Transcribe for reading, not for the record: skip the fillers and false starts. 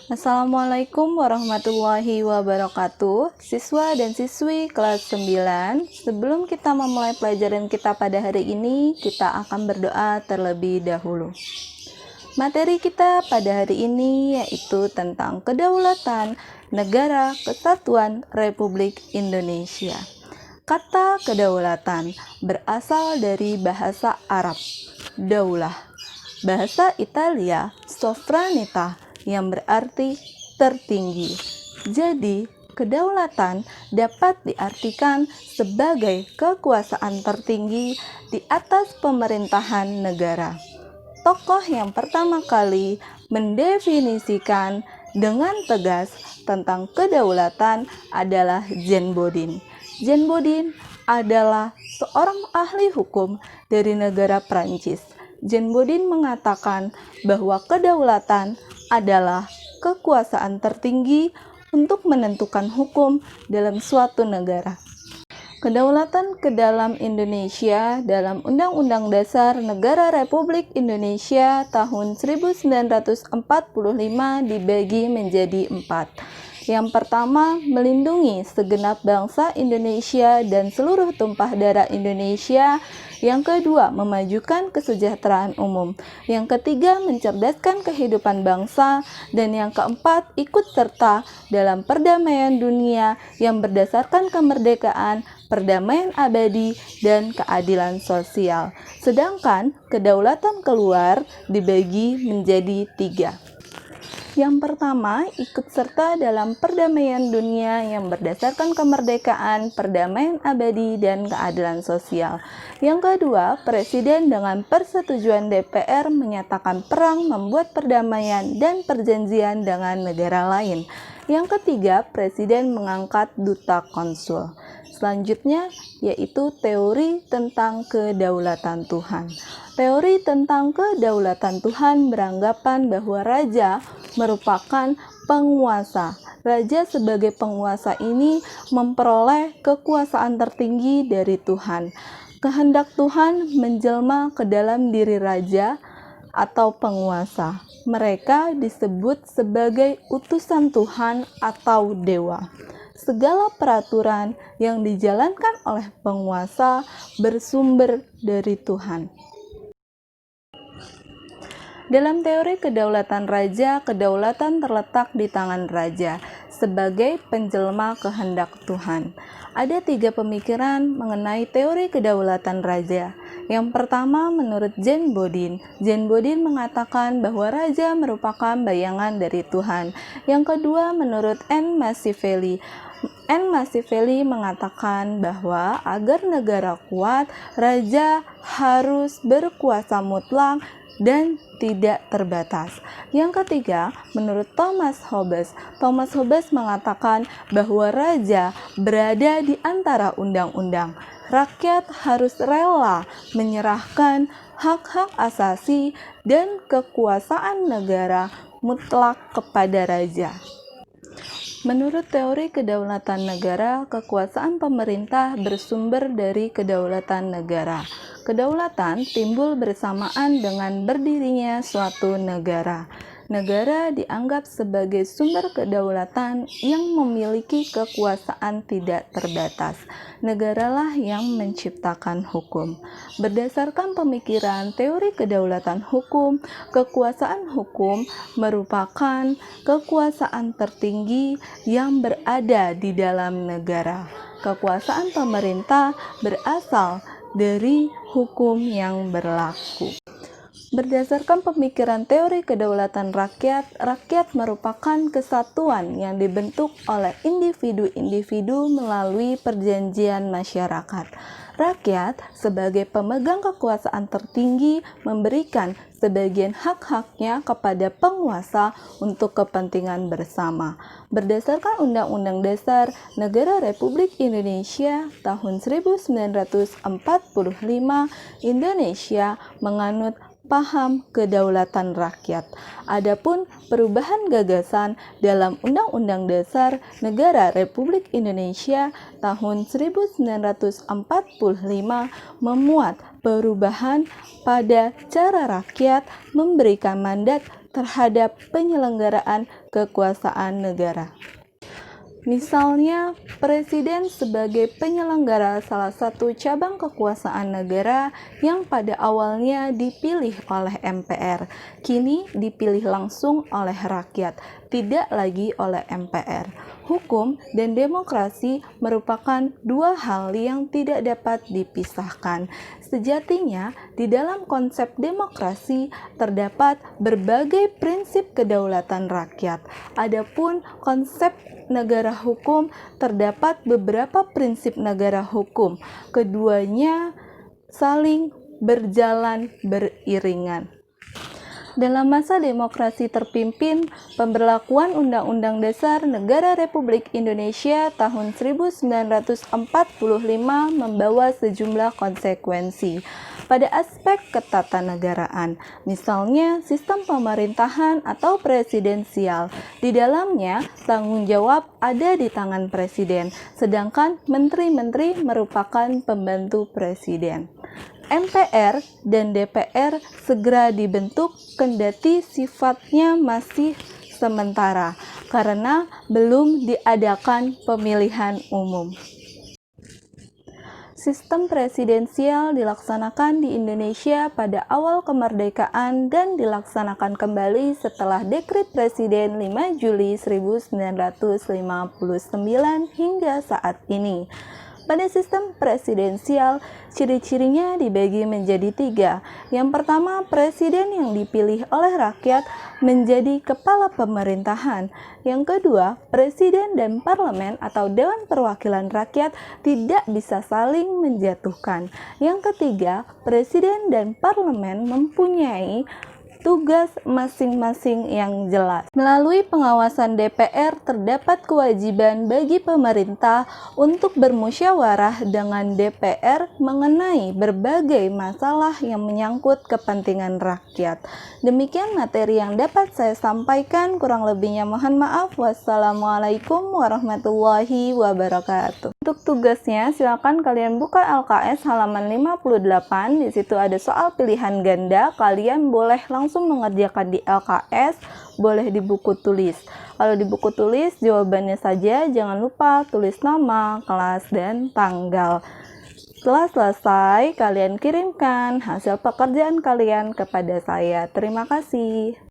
Assalamualaikum warahmatullahi wabarakatuh. Siswa dan siswi kelas 9, sebelum kita memulai pelajaran kita pada hari ini, kita akan berdoa terlebih dahulu. Materi kita pada hari ini yaitu tentang kedaulatan Negara Kesatuan Republik Indonesia. Kata kedaulatan berasal dari bahasa Arab, daulah, bahasa Italia, sovranità, yang berarti tertinggi. Jadi, kedaulatan dapat diartikan sebagai kekuasaan tertinggi di atas pemerintahan negara. Tokoh yang pertama kali mendefinisikan dengan tegas tentang kedaulatan adalah Jean Bodin. Jean Bodin adalah seorang ahli hukum dari negara Prancis. Jean Bodin mengatakan bahwa kedaulatan adalah kekuasaan tertinggi untuk menentukan hukum dalam suatu negara. Kedaulatan ke dalam Indonesia dalam Undang-Undang Dasar Negara Republik Indonesia tahun 1945 dibagi menjadi 4. Yang pertama, melindungi segenap bangsa Indonesia dan seluruh tumpah darah Indonesia. Yang kedua, memajukan kesejahteraan umum. Yang ketiga, mencerdaskan kehidupan bangsa. Dan yang keempat, ikut serta dalam perdamaian dunia yang berdasarkan kemerdekaan, perdamaian abadi, dan keadilan sosial. Sedangkan kedaulatan keluar dibagi menjadi 3. Yang pertama, ikut serta dalam perdamaian dunia yang berdasarkan kemerdekaan, perdamaian abadi, dan keadilan sosial. Yang kedua, Presiden dengan persetujuan DPR menyatakan perang, membuat perdamaian dan perjanjian dengan negara lain. Yang ketiga, Presiden mengangkat duta konsul. Selanjutnya, yaitu teori tentang kedaulatan Tuhan. Teori tentang kedaulatan Tuhan beranggapan bahwa raja merupakan penguasa. Raja sebagai penguasa ini memperoleh kekuasaan tertinggi dari Tuhan. Kehendak Tuhan menjelma ke dalam diri raja atau penguasa. Mereka disebut sebagai utusan Tuhan atau dewa. Segala peraturan yang dijalankan oleh penguasa bersumber dari Tuhan. Dalam teori kedaulatan raja, kedaulatan terletak di tangan raja sebagai penjelma kehendak Tuhan. Ada 3 pemikiran mengenai teori kedaulatan raja. Yang pertama, menurut Jean Bodin. Jean Bodin mengatakan bahwa raja merupakan bayangan dari Tuhan. Yang kedua, menurut Anne Machiavelli. Anne Machiavelli mengatakan bahwa agar negara kuat, raja harus berkuasa mutlak dan tidak terbatas. Yang ketiga, menurut Thomas Hobbes. Thomas Hobbes mengatakan bahwa raja berada di antara undang-undang. Rakyat harus rela menyerahkan hak-hak asasi dan kekuasaan negara mutlak kepada raja. Menurut teori kedaulatan negara, kekuasaan pemerintah bersumber dari kedaulatan negara. Kedaulatan timbul bersamaan dengan berdirinya suatu negara. Negara dianggap sebagai sumber kedaulatan yang memiliki kekuasaan tidak terbatas. Negaralah yang menciptakan hukum. Berdasarkan pemikiran teori kedaulatan hukum, kekuasaan hukum merupakan kekuasaan tertinggi yang berada di dalam negara. Kekuasaan pemerintah berasal dari hukum yang berlaku. Berdasarkan pemikiran teori kedaulatan rakyat, rakyat merupakan kesatuan yang dibentuk oleh individu-individu melalui perjanjian masyarakat. Rakyat sebagai pemegang kekuasaan tertinggi memberikan sebagian hak-haknya kepada penguasa untuk kepentingan bersama. Berdasarkan Undang-Undang Dasar Negara Republik Indonesia tahun 1945, Indonesia menganut paham kedaulatan rakyat. Adapun perubahan gagasan dalam Undang-Undang Dasar Negara Republik Indonesia tahun 1945 memuat perubahan pada cara rakyat memberikan mandat terhadap penyelenggaraan kekuasaan negara. Misalnya, presiden sebagai penyelenggara salah satu cabang kekuasaan negara yang pada awalnya dipilih oleh MPR, kini dipilih langsung oleh rakyat, tidak lagi oleh MPR. Hukum dan demokrasi merupakan dua hal yang tidak dapat dipisahkan. Sejatinya, di dalam konsep demokrasi terdapat berbagai prinsip kedaulatan rakyat. Adapun konsep negara hukum terdapat beberapa prinsip negara hukum. Keduanya saling berjalan beriringan. Dalam masa demokrasi terpimpin, pemberlakuan Undang-Undang Dasar Negara Republik Indonesia tahun 1945 membawa sejumlah konsekuensi pada aspek ketatanegaraan, misalnya sistem pemerintahan atau presidensial. Di dalamnya, tanggung jawab ada di tangan presiden, sedangkan menteri-menteri merupakan pembantu presiden. MPR dan DPR segera dibentuk kendati sifatnya masih sementara karena belum diadakan pemilihan umum. Sistem presidensial dilaksanakan di Indonesia pada awal kemerdekaan dan dilaksanakan kembali setelah Dekret Presiden 5 Juli 1959 hingga saat ini. Pada sistem presidensial, ciri-cirinya dibagi menjadi 3. Yang pertama, presiden yang dipilih oleh rakyat menjadi kepala pemerintahan. Yang kedua, presiden dan parlemen atau Dewan Perwakilan Rakyat tidak bisa saling menjatuhkan. Yang ketiga, presiden dan parlemen mempunyai tugas masing-masing yang jelas. Melalui pengawasan DPR terdapat kewajiban bagi pemerintah untuk bermusyawarah dengan DPR mengenai berbagai masalah yang menyangkut kepentingan rakyat. Demikian materi yang dapat saya sampaikan, kurang lebihnya mohon maaf. Wassalamualaikum warahmatullahi wabarakatuh. Untuk tugasnya silakan kalian buka LKS halaman 58. Di situ ada soal pilihan ganda. Kalian boleh langsung mengerjakan di LKS, boleh di buku tulis. Kalau di buku tulis jawabannya saja, jangan lupa tulis nama, kelas, dan tanggal. Setelah selesai, kalian kirimkan hasil pekerjaan kalian kepada saya. Terima kasih.